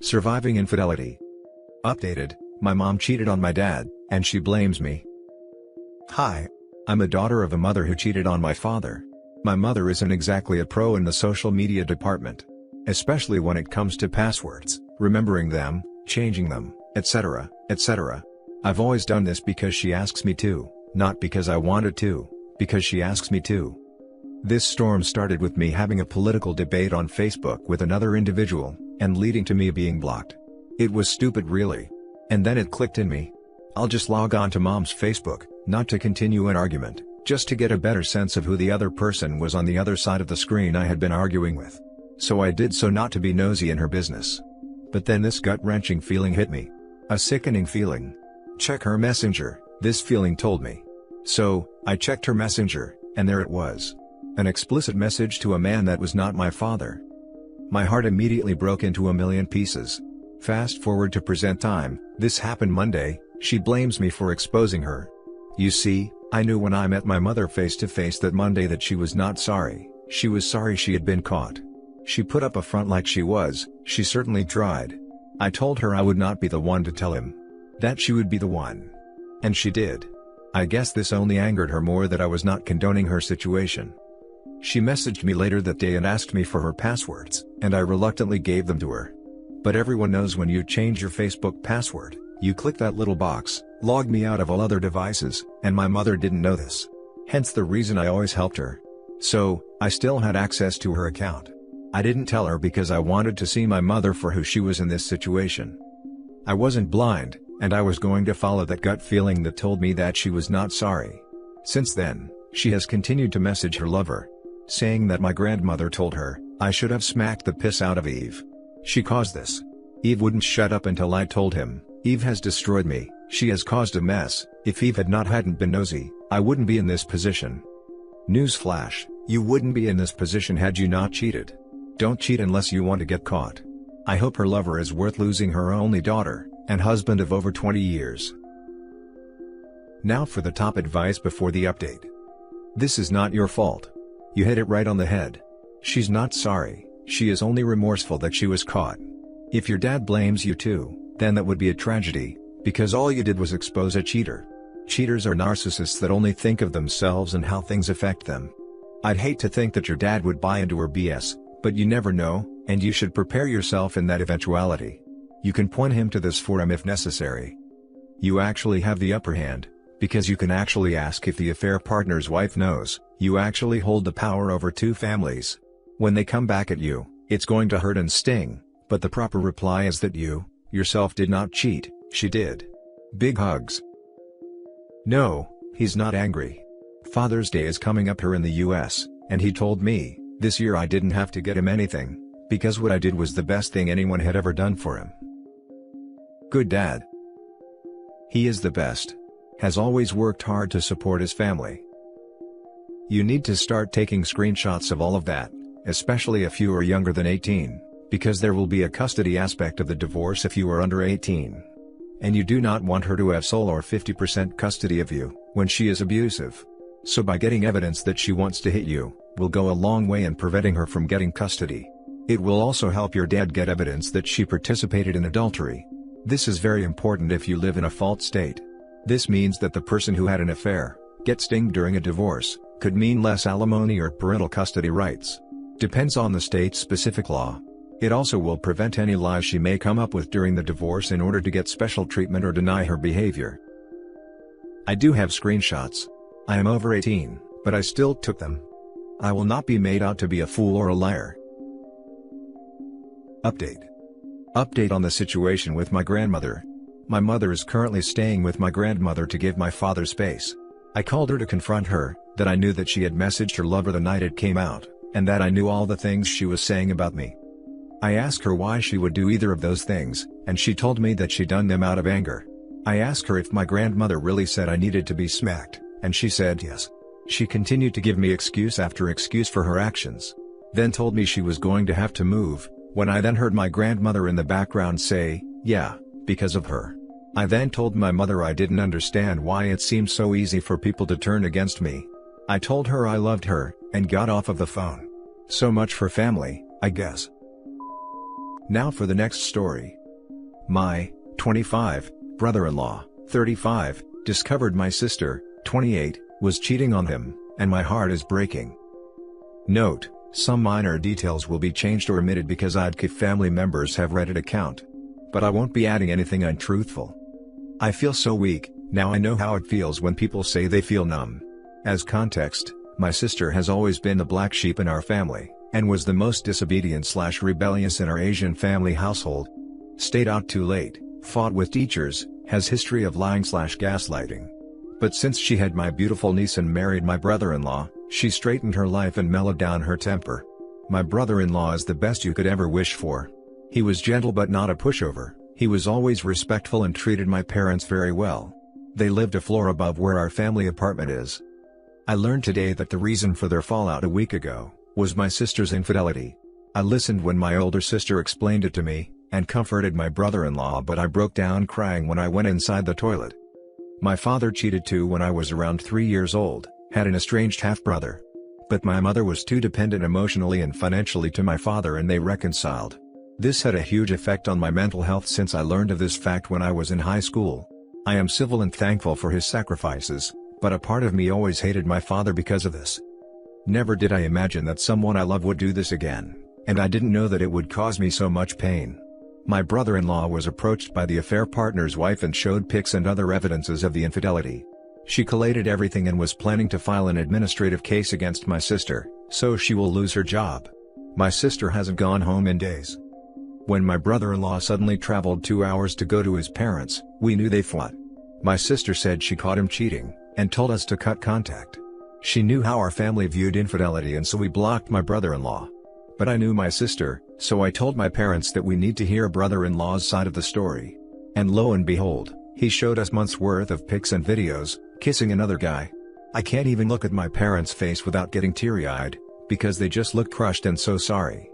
Surviving infidelity. Updated, my mom cheated on my dad, and she blames me. Hi. I'm a daughter of a mother who cheated on my father. My mother isn't exactly a pro in the social media department. Especially when it comes to passwords, remembering them, changing them, etc., etc. I've always done this because she asks me to, not because I wanted to, because she asks me to. This storm started with me having a political debate on Facebook with another individual, and leading to me being blocked. It was stupid really. And then it clicked in me. I'll just log on to mom's Facebook, not to continue an argument, just to get a better sense of who the other person was on the other side of the screen I had been arguing with. So I did so not to be nosy in her business. But then this gut-wrenching feeling hit me. A sickening feeling. Check her messenger, this feeling told me. So, I checked her messenger, and there it was. An explicit message to a man that was not my father. My heart immediately broke into a million pieces. Fast forward to present time, this happened Monday. She blames me for exposing her. You see, I knew when I met my mother face to face that Monday that she was not sorry, she was sorry she had been caught. She put up a front like she certainly tried. I told her I would not be the one to tell him. That she would be the one. And she did. I guess this only angered her more that I was not condoning her situation. She messaged me later that day and asked me for her passwords, and I reluctantly gave them to her. But everyone knows when you change your Facebook password, you click that little box, log me out of all other devices, and my mother didn't know this. Hence the reason I always helped her. So, I still had access to her account. I didn't tell her because I wanted to see my mother for who she was in this situation. I wasn't blind, and I was going to follow that gut feeling that told me that she was not sorry. Since then, she has continued to message her lover, saying that my grandmother told her, I should have smacked the piss out of Eve. She caused this. Eve wouldn't shut up until I told him. Eve has destroyed me, she has caused a mess. If Eve hadn't been nosy, I wouldn't be in this position. Newsflash, you wouldn't be in this position had you not cheated. Don't cheat unless you want to get caught. I hope her lover is worth losing her only daughter, and husband of over 20 years. Now for the top advice before the update. This is not your fault. You hit it right on the head. She's not sorry, she is only remorseful that she was caught. If your dad blames you too, then that would be a tragedy, because all you did was expose a cheater. Cheaters are narcissists that only think of themselves and how things affect them. I'd hate to think that your dad would buy into her BS, but you never know, and you should prepare yourself in that eventuality. You can point him to this forum if necessary. You actually have the upper hand, because you can actually ask if the affair partner's wife knows. You actually hold the power over two families. When they come back at you, it's going to hurt and sting, but the proper reply is that you, yourself did not cheat, she did. Big hugs. No, he's not angry. Father's Day is coming up here in the US, and he told me, this year I didn't have to get him anything, because what I did was the best thing anyone had ever done for him. Good dad. He is the best. Has always worked hard to support his family. You need to start taking screenshots of all of that, especially if you are younger than 18, because there will be a custody aspect of the divorce if you are under 18. And you do not want her to have sole or 50% custody of you, when she is abusive. So by getting evidence that she wants to hit you, will go a long way in preventing her from getting custody. It will also help your dad get evidence that she participated in adultery. This is very important if you live in a fault state. This means that the person who had an affair, gets dinged during a divorce, could mean less alimony or parental custody rights. Depends on the state's specific law. It also will prevent any lies she may come up with during the divorce in order to get special treatment or deny her behavior. I do have screenshots. I am over 18, but I still took them. I will not be made out to be a fool or a liar. Update. Update on the situation with my grandmother. My mother is currently staying with my grandmother to give my father space. I called her to confront her, that I knew that she had messaged her lover the night it came out, and that I knew all the things she was saying about me. I asked her why she would do either of those things, and she told me that she done them out of anger. I asked her if my grandmother really said I needed to be smacked, and she said yes. She continued to give me excuse after excuse for her actions. Then told me she was going to have to move, when I then heard my grandmother in the background say, yeah, because of her. I then told my mother I didn't understand why it seemed so easy for people to turn against me. I told her I loved her, and got off of the phone. So much for family, I guess. Now for the next story. My 25 brother-in-law, 35, discovered my sister, 28, was cheating on him, and my heart is breaking. Note: some minor details will be changed or omitted because if family members have Reddit account. But I won't be adding anything untruthful. I feel so weak. Now I know how it feels when people say they feel numb. As context, my sister has always been the black sheep in our family, and was the most disobedient/rebellious in our Asian family household. Stayed out too late, fought with teachers, has history of lying/gaslighting. But since she had my beautiful niece and married my brother-in-law, she straightened her life and mellowed down her temper. My brother-in-law is the best you could ever wish for. He was gentle but not a pushover. He was always respectful and treated my parents very well. They lived a floor above where our family apartment is. I learned today that the reason for their fallout a week ago was my sister's infidelity. I listened when my older sister explained it to me, and comforted my brother-in-law, but I broke down crying when I went inside the toilet. My father cheated too when I was around 3 years old, had an estranged half-brother. But my mother was too dependent emotionally and financially to my father, and they reconciled. This had a huge effect on my mental health since I learned of this fact when I was in high school. I am civil and thankful for his sacrifices, but a part of me always hated my father because of this. Never did I imagine that someone I love would do this again, and I didn't know that it would cause me so much pain. My brother-in-law was approached by the affair partner's wife and showed pics and other evidences of the infidelity. She collated everything and was planning to file an administrative case against my sister, so she will lose her job. My sister hasn't gone home in days. When my brother-in-law suddenly traveled 2 hours to go to his parents, we knew they fought. My sister said she caught him cheating, and told us to cut contact. She knew how our family viewed infidelity, and so we blocked my brother-in-law. But I knew my sister, so I told my parents that we need to hear brother-in-law's side of the story. And lo and behold, he showed us months worth of pics and videos, kissing another guy. I can't even look at my parents' face without getting teary-eyed, because they just look crushed and so sorry.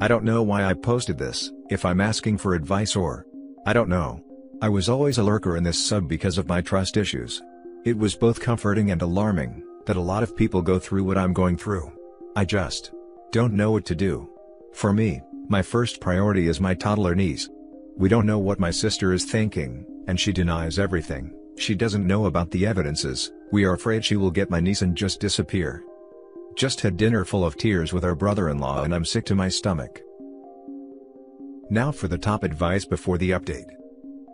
I don't know why I posted this, if I'm asking for advice or... I don't know. I was always a lurker in this sub because of my trust issues. It was both comforting and alarming, that a lot of people go through what I'm going through. I just don't know what to do. For me, my first priority is my toddler niece. We don't know what my sister is thinking, and she denies everything. She doesn't know about the evidences. We are afraid she will get my niece and just disappear. Just had dinner full of tears with our brother-in-law and I'm sick to my stomach. Now for the top advice before the update.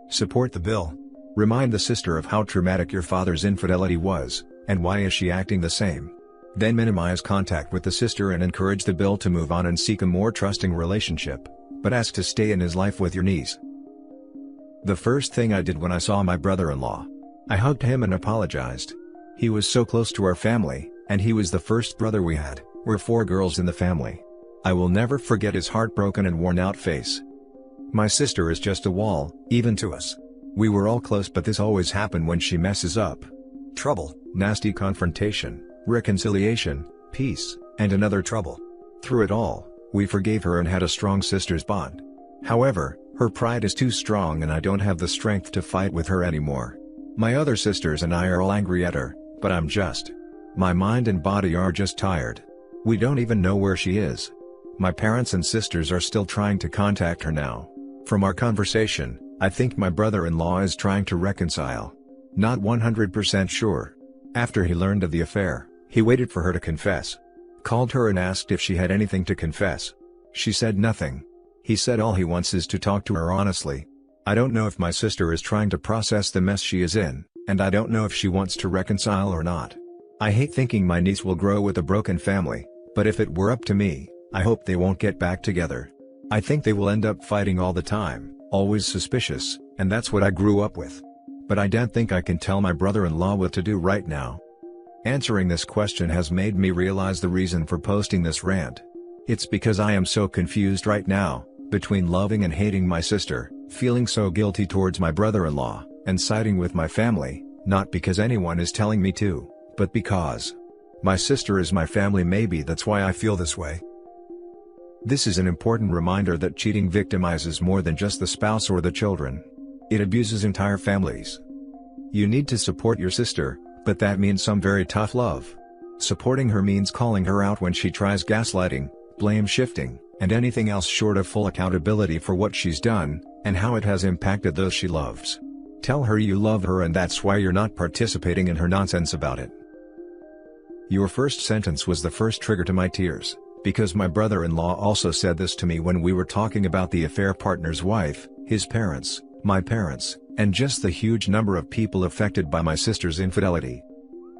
Support the bill. Remind the sister of how traumatic your father's infidelity was, and why is she acting the same. Then minimize contact with the sister and encourage the bill to move on and seek a more trusting relationship, but ask to stay in his life with your niece. The first thing I did when I saw my brother-in-law, I hugged him and apologized. He was so close to our family, and he was the first brother we had. We're 4 girls in the family. I will never forget his heartbroken and worn-out face. My sister is just a wall, even to us. We were all close, but this always happened when she messes up. Trouble, nasty confrontation, reconciliation, peace, and another trouble. Through it all, we forgave her and had a strong sister's bond. However, her pride is too strong and I don't have the strength to fight with her anymore. My other sisters and I are all angry at her, but I'm just... my mind and body are just tired. We don't even know where she is. My parents and sisters are still trying to contact her now. From our conversation, I think my brother-in-law is trying to reconcile. Not 100% sure. After he learned of the affair, he waited for her to confess. Called her and asked if she had anything to confess. She said nothing. He said all he wants is to talk to her honestly. I don't know if my sister is trying to process the mess she is in, and I don't know if she wants to reconcile or not. I hate thinking my niece will grow with a broken family, but if it were up to me, I hope they won't get back together. I think they will end up fighting all the time, always suspicious, and that's what I grew up with. But I don't think I can tell my brother-in-law what to do right now. Answering this question has made me realize the reason for posting this rant. It's because I am so confused right now, between loving and hating my sister, feeling so guilty towards my brother-in-law, and siding with my family, not because anyone is telling me to, but because my sister is my family. Maybe that's why I feel this way. This is an important reminder that cheating victimizes more than just the spouse or the children. It abuses entire families. You need to support your sister, but that means some very tough love. Supporting her means calling her out when she tries gaslighting, blame shifting, and anything else short of full accountability for what she's done, and how it has impacted those she loves. Tell her you love her and that's why you're not participating in her nonsense about it. Your first sentence was the first trigger to my tears, because my brother-in-law also said this to me when we were talking about the affair partner's wife, his parents, my parents, and just the huge number of people affected by my sister's infidelity.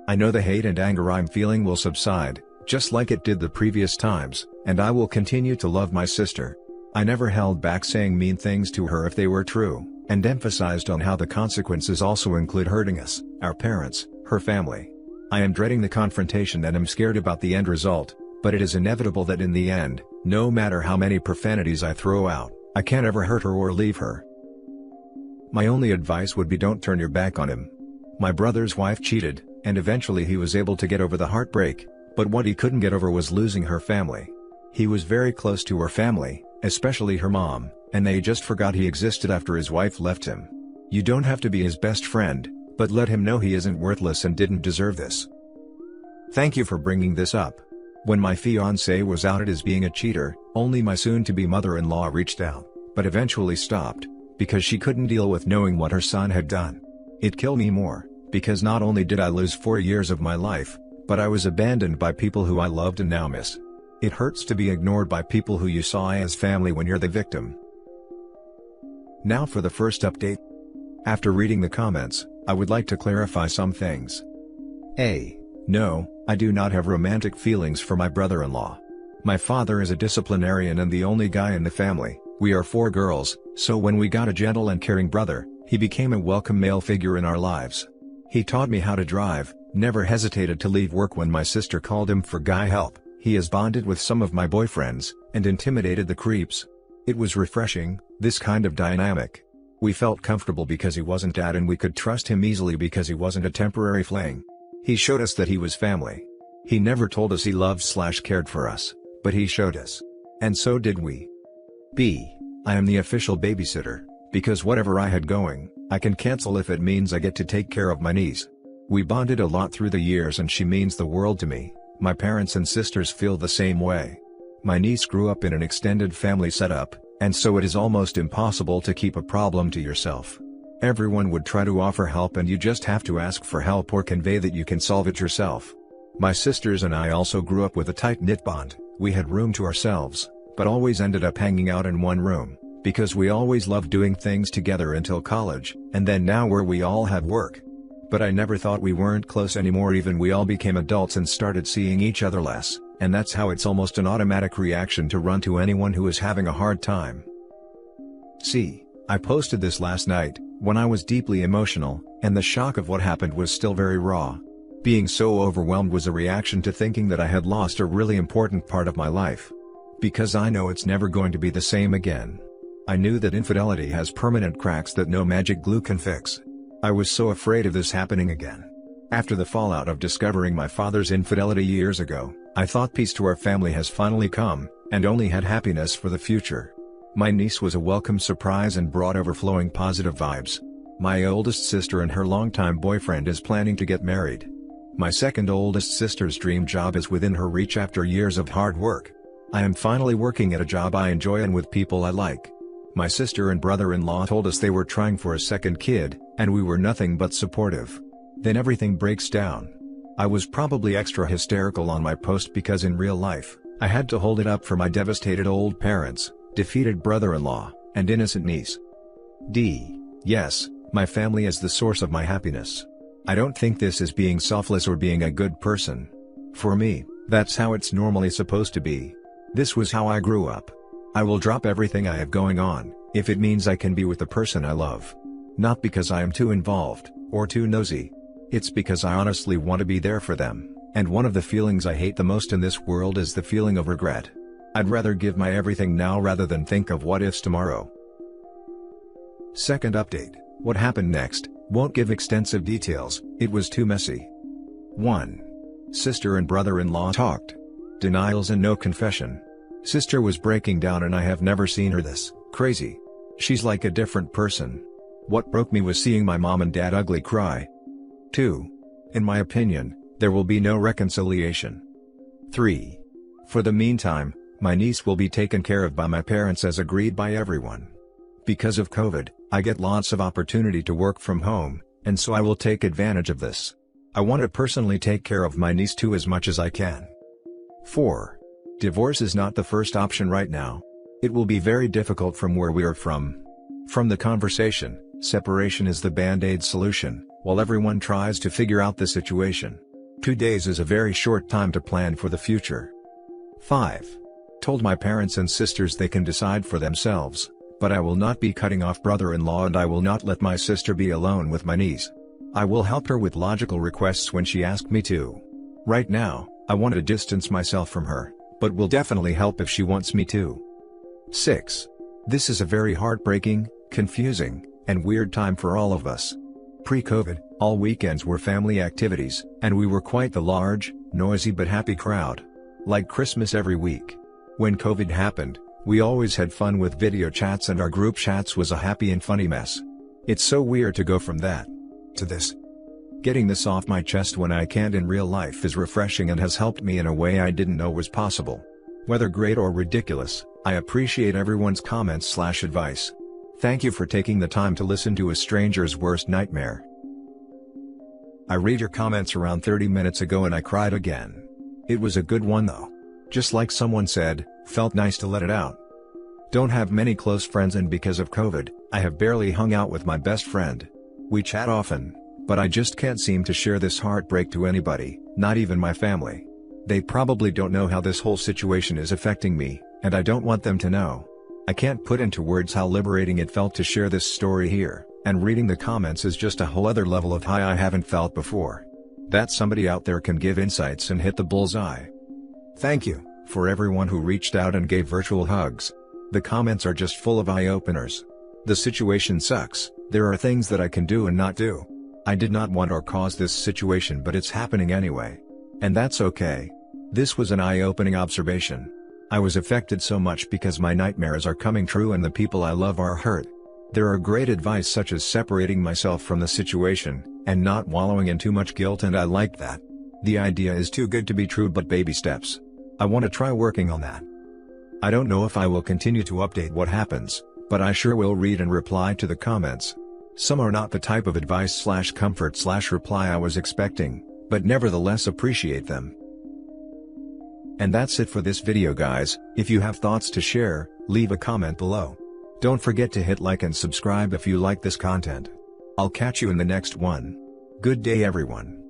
I know the hate and anger I'm feeling will subside, just like it did the previous times, and I will continue to love my sister. I never held back saying mean things to her if they were true, and emphasized on how the consequences also include hurting us, our parents, her family. I am dreading the confrontation and am scared about the end result, but it is inevitable that in the end, no matter how many profanities I throw out, I can't ever hurt her or leave her. My only advice would be don't turn your back on him. My brother's wife cheated, and eventually he was able to get over the heartbreak, but what he couldn't get over was losing her family. He was very close to her family, especially her mom, and they just forgot he existed after his wife left him. You don't have to be his best friend, but let him know he isn't worthless and didn't deserve this. Thank you for bringing this up. When my fiancé was outed as being a cheater, only my soon-to-be mother-in-law reached out, but eventually stopped, because she couldn't deal with knowing what her son had done. It killed me more, because not only did I lose 4 years of my life, but I was abandoned by people who I loved and now miss. It hurts to be ignored by people who you saw as family when you're the victim. Now for the first update. After reading the comments, I would like to clarify some things. No, I do not have romantic feelings for my brother-in-law. My father is a disciplinarian and the only guy in the family. We are 4 girls, so when we got a gentle and caring brother, he became a welcome male figure in our lives. He taught me how to drive, never hesitated to leave work when my sister called him for guy help. He has bonded with some of my boyfriends, and intimidated the creeps. It was refreshing, this kind of dynamic. We felt comfortable because he wasn't dad and we could trust him easily because he wasn't a temporary fling. He showed us that he was family. He never told us he loved/cared for us, but he showed us. And so did we. I am the official babysitter, because whatever I had going, I can cancel if it means I get to take care of my niece. We bonded a lot through the years and she means the world to me. My parents and sisters feel the same way. My niece grew up in an extended family setup, and so it is almost impossible to keep a problem to yourself. Everyone would try to offer help and you just have to ask for help or convey that you can solve it yourself. My sisters and I also grew up with a tight-knit bond. We had room to ourselves, but always ended up hanging out in one room, because we always loved doing things together until college, and then now where we all have work. But I never thought we weren't close anymore even we all became adults and started seeing each other less, and that's how it's almost an automatic reaction to run to anyone who is having a hard time. I posted this last night, when I was deeply emotional, and the shock of what happened was still very raw. Being so overwhelmed was a reaction to thinking that I had lost a really important part of my life. Because I know it's never going to be the same again. I knew that infidelity has permanent cracks that no magic glue can fix. I was so afraid of this happening again. After the fallout of discovering my father's infidelity years ago, I thought peace to our family has finally come, and only had happiness for the future. My niece was a welcome surprise and brought overflowing positive vibes. My oldest sister and her longtime boyfriend is planning to get married. My second oldest sister's dream job is within her reach after years of hard work. I am finally working at a job I enjoy and with people I like. My sister and brother-in-law told us they were trying for a second kid, and we were nothing but supportive. Then everything breaks down. I was probably extra hysterical on my post because in real life, I had to hold it up for my devastated old parents, defeated brother-in-law, and innocent niece. Yes, my family is the source of my happiness. I don't think this is being selfless or being a good person. For me, that's how it's normally supposed to be. This was how I grew up. I will drop everything I have going on, if it means I can be with the person I love. Not because I am too involved, or too nosy. It's because I honestly want to be there for them, and one of the feelings I hate the most in this world is the feeling of regret. I'd rather give my everything now rather than think of what ifs tomorrow. Second update, what happened next, won't give extensive details, it was too messy. 1. Sister and brother-in-law talked. Denials and no confession. Sister was breaking down and I have never seen her this crazy. She's like a different person. What broke me was seeing my mom and dad ugly cry. 2. In my opinion, there will be no reconciliation. 3. For the meantime, My niece will be taken care of by my parents as agreed by everyone. Because of COVID, I get lots of opportunity to work from home, and so I will take advantage of this. I want to personally take care of my niece too as much as I can. 4. Divorce is not the first option right now. It will be very difficult from where we are from. From the conversation, separation is the band-aid solution, while everyone tries to figure out the situation. 2 days is a very short time to plan for the future. 5. Told my parents and sisters they can decide for themselves, but I will not be cutting off brother-in-law and I will not let my sister be alone with my niece. I will help her with logical requests when she asks me to. Right now, I want to distance myself from her, but will definitely help if she wants me to. 6. This is a very heartbreaking, confusing, and weird time for all of us. Pre-COVID, all weekends were family activities, and we were quite the large, noisy but happy crowd. Like Christmas every week. When COVID happened, we always had fun with video chats and our group chats was a happy and funny mess. It's so weird to go from that to this. Getting this off my chest when I can't in real life is refreshing and has helped me in a way I didn't know was possible. Whether great or ridiculous, I appreciate everyone's comments/advice. Thank you for taking the time to listen to a stranger's worst nightmare. I read your comments around 30 minutes ago and I cried again. It was a good one though. Just like someone said, felt nice to let it out. Don't have many close friends and because of COVID, I have barely hung out with my best friend. We chat often, but I just can't seem to share this heartbreak to anybody, not even my family. They probably don't know how this whole situation is affecting me, and I don't want them to know. I can't put into words how liberating it felt to share this story here, and reading the comments is just a whole other level of high I haven't felt before. That somebody out there can give insights and hit the bullseye. Thank you, for everyone who reached out and gave virtual hugs. The comments are just full of eye-openers. The situation sucks, there are things that I can do and not do. I did not want or cause this situation but it's happening anyway. And that's okay. This was an eye-opening observation. I was affected so much because my nightmares are coming true and the people I love are hurt. There are great advice such as separating myself from the situation, and not wallowing in too much guilt and I like that. The idea is too good to be true but baby steps. I want to try working on that. I don't know if I will continue to update what happens, but I sure will read and reply to the comments. Some are not the type of advice/comfort/reply I was expecting, but nevertheless appreciate them. And that's it for this video guys. If you have thoughts to share, leave a comment below. Don't forget to hit like and subscribe if you like this content. I'll catch you in the next one. Good day everyone.